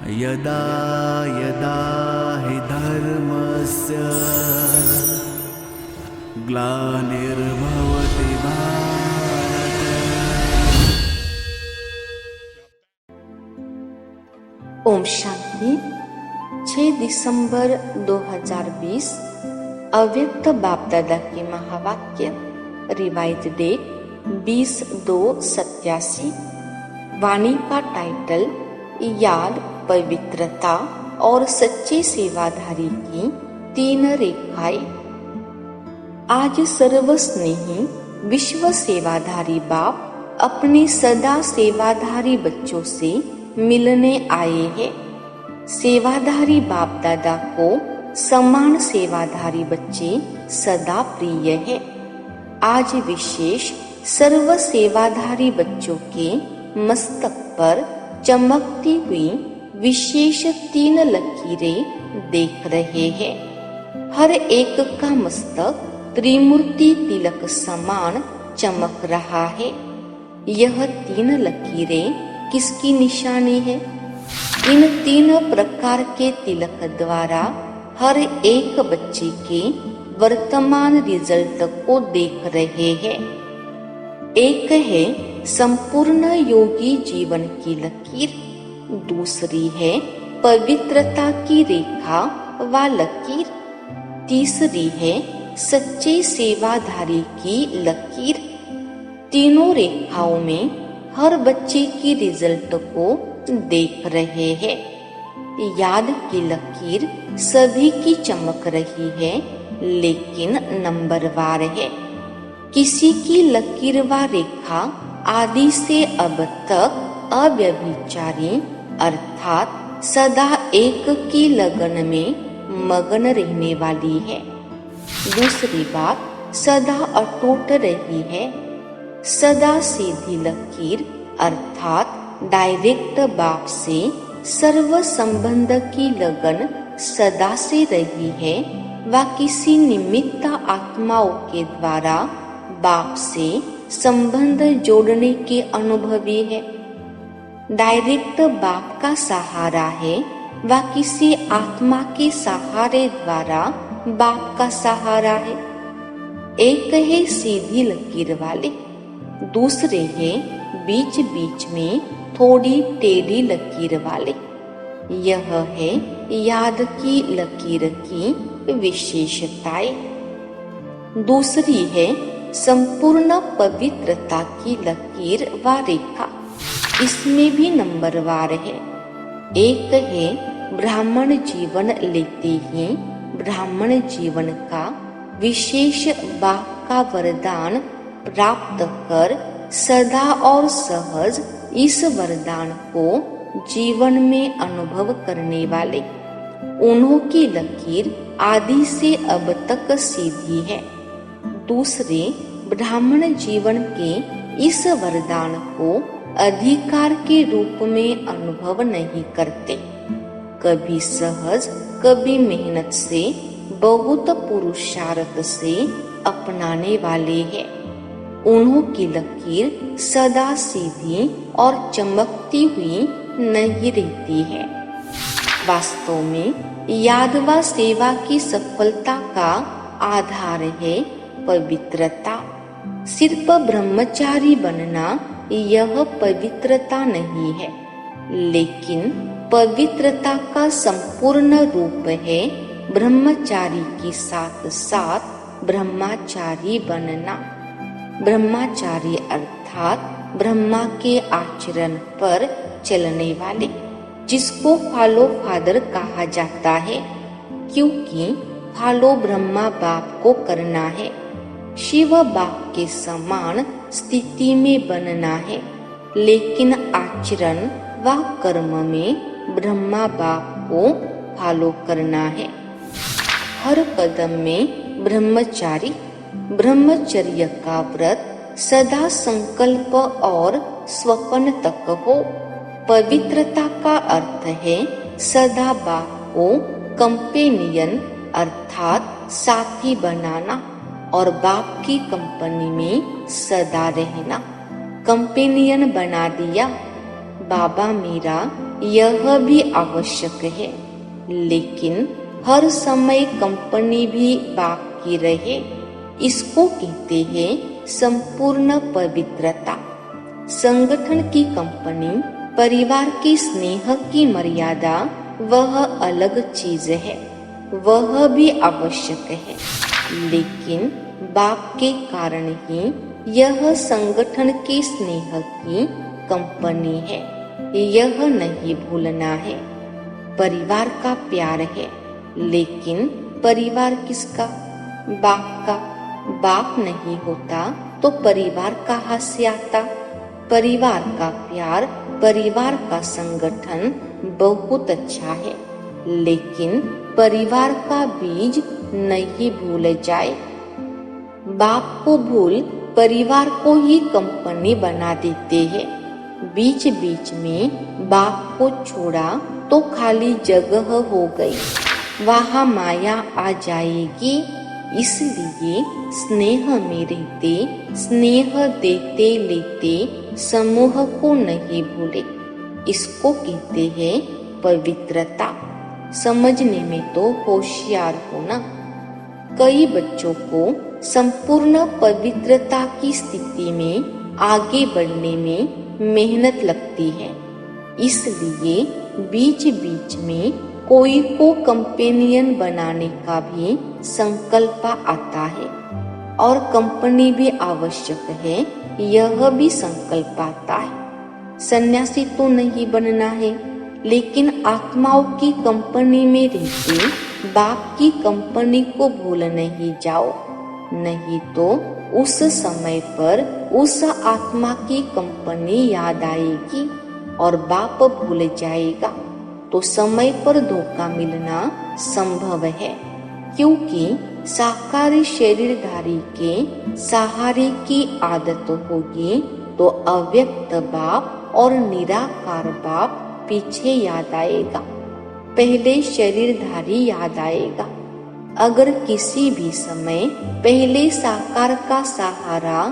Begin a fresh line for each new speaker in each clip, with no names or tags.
यदा यदा हि धर्मस्य ग्लानिर्भवति भारत।
ओम शांति। 6 दिसंबर 2020 अव्यक्त बाप दादा के महावाक्य। Revise date 20/2/87। वाणी का टाइटल याद, पवित्रता और सच्चे सेवाधारी की 3 रेखाएं। आज सर्वस्नेही विश्व सेवाधारी बाप अपने सदा सेवाधारी बच्चों से मिलने आए हैं। सेवाधारी बाप दादा को समान सेवाधारी बच्चे सदा प्रिय है। आज विशेष सर्व सेवाधारी बच्चों के मस्तक पर चमकती हुई विशेष 3 लकीरें देख रहे हैं। हर एक का मस्तक त्रिमूर्ति तिलक समान चमक रहा है। यह 3 लकीरें किसकी निशानी है? इन 3 प्रकार के तिलक द्वारा हर एक बच्चे के वर्तमान रिजल्ट को देख रहे हैं। एक है संपूर्ण योगी जीवन की लकीर, दूसरी है पवित्रता की रेखा व लकीर, तीसरी है सच्चे सेवाधारी की लकीर। तीनों रेखाओं में हर बच्चे की रिजल्ट को देख रहे हैं। याद की लकीर सभी की चमक रही है, लेकिन नंबरवार है। किसी की लकीर व रेखा आदि से अब तक अव्यभिचारी अर्थात सदा एक की लगन में मगन रहने वाली है। दूसरी बात, सदा अटूट रही है। सदा सीधी लकीर अर्थात डायरेक्ट बाप से सर्व संबंध की लगन सदा से रही है व किसी निमित्त आत्माओं के द्वारा बाप से संबंध जोड़ने के अनुभवी है। डायरेक्ट बाप का सहारा है व किसी आत्मा के सहारे द्वारा बाप का सहारा है। एक है सीधी लकीर वाले, दूसरे है बीच बीच में थोड़ी टेढ़ी लकीर वाले। यह है याद की लकीर की विशेषताएं। दूसरी है संपूर्ण पवित्रता की लकीर व रेखा, इसमें भी नंबरवार है। एक है ब्राह्मण जीवन लेते ही ब्राह्मण जीवन का विशेष बाप का वरदान प्राप्त कर सदा और सहज इस वरदान को जीवन में अनुभव करने वाले। उन्हों की लकीर आदि से अब तक सीधी है। दूसरे ब्राह्मण जीवन के इस वरदान को अधिकार के रूप में अनुभव नहीं करते। कभी सहज, कभी मेहनत से, बहुत पुरुषार्थ से अपनाने वाले हैं। उन्हों की लकीर सदा सीधी और चमकती हुई नहीं रहती है। वास्तव में याद व सेवा की सफलता का आधार है पवित्रता। सिर्फ ब्रह्मचारी बनना यह पवित्रता नहीं है, लेकिन पवित्रता का संपूर्ण रूप है ब्रह्मचारी के साथ साथ ब्रह्मचारी बनना। ब्रह्मचारी अर्थात ब्रह्मा के आचरण पर चलने वाले, जिसको फॉलो फादर कहा जाता है, क्योंकि फॉलो ब्रह्मा बाप को करना है। शिव बाप के समान स्थिति में बनना है, लेकिन आचरण व कर्म में ब्रह्मा बाप को फॉलो करना है। हर कदम में ब्रह्मचारी, ब्रह्मचर्य का व्रत सदा संकल्प और स्वप्न तक हो। पवित्रता का अर्थ है सदा बाप को कंपेनियन अर्थात साथी बनाना और बाप की कंपनी में सदा रहना। कंपेनियन बना दिया, बाबा मेरा यह भी आवश्यक है, लेकिन हर समय कंपनी भी बाप की रहे, इसको कहते हैं संपूर्ण पवित्रता। संगठन की कंपनी, परिवार के स्नेह की मर्यादा वह अलग चीज है, वह भी आवश्यक है, लेकिन बाप के कारण ही यह संगठन के स्नेह की कंपनी है, यह नहीं भूलना है। परिवार का प्यार है, लेकिन परिवार किसका? बाप का। बाप नहीं होता तो परिवार कहाँ से आता? परिवार का प्यार, परिवार का संगठन बहुत अच्छा है, लेकिन परिवार का बीज नहीं भूल जाए। बाप को भूल परिवार को ही कंपनी बना देते हैं। बीच बीच में बाप को छोड़ा तो खाली जगह हो गई, वहाँ माया आ जाएगी। इसलिए स्नेह में रहते, स्नेह देते लेते समूह को नहीं भूले। इसको कहते हैं पवित्रता। समझने में तो होशियार होना। कई बच्चों को संपूर्ण पवित्रता की स्थिति में आगे बढ़ने में मेहनत लगती है, इसलिए बीच बीच में कोई को कंपेनियन बनाने का भी संकल्प आता है, और कंपनी भी आवश्यक है, यह भी संकल्प आता है। सन्यासी तो नहीं बनना है, लेकिन आत्माओं की कंपनी में रहते बाप की कंपनी को भूल नहीं जाओ, नहीं तो उस समय पर उस आत्मा की कंपनी याद आएगी और बाप भूल जाएगा, तो समय पर धोखा मिलना संभव है। क्योंकि साकार शरीरधारी के सहारे की आदत होगी तो अव्यक्त बाप और निराकार बाप पीछे याद आएगा, पहले शरीरधारी याद आएगा। अगर किसी भी समय पहले साकार का सहारा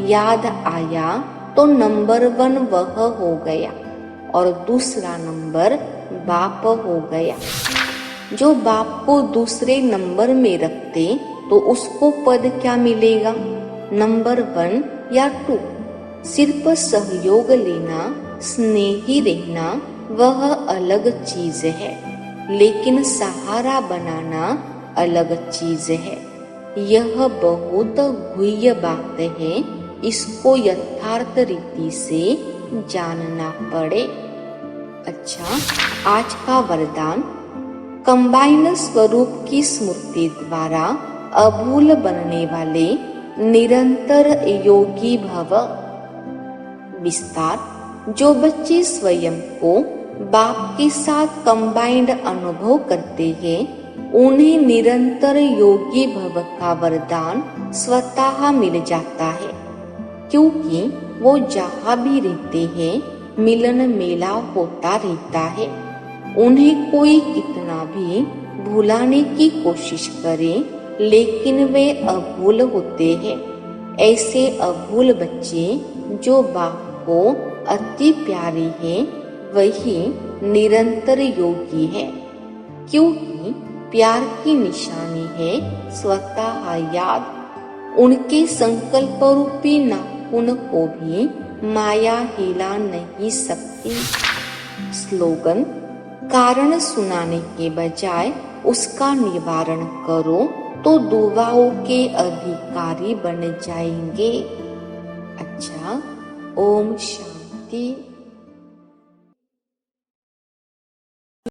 याद आया तो नंबर 1 वह हो गया और दूसरा नंबर बाप हो गया। जो बाप को दूसरे नंबर में रखते तो उसको पद क्या मिलेगा? नंबर 1 या 2। सिर्फ सहयोग लेना, स्नेही रहना वह अलग चीज है, लेकिन सहारा बनाना अलग चीज है। यह बहुत गुह्य बात है, इसको यथार्थ रीति से जानना पड़े। अच्छा, आज का वरदान, कंबाइन स्वरूप की स्मृति द्वारा अभूल बनने वाले निरंतर योगी भव। विस्तार, जो बच्चे स्वयं को बाप के साथ कंबाइंड अनुभव करते हैं, उन्हें निरंतर योगी भव का वरदान स्वतः मिल जाता है, क्योंकि वो जहाँ भी रहते हैं मिलन मेलाव होता रहता है। उन्हें कोई कितना भी भुलाने की कोशिश करे, लेकिन वे अभूल होते हैं। ऐसे अभूल बच्चे जो बाप को अति प्यारे हैं, वही निरंतर योगी है, क्योंकि प्यार की निशानी है स्वतः याद। उनके संकल्प रूपी नाखून को भी माया हिला नहीं सकती। स्लोगन, कारण सुनाने के बजाय उसका निवारण करो तो दुआओं के अधिकारी बन जाएंगे। अच्छा, ओम शांति।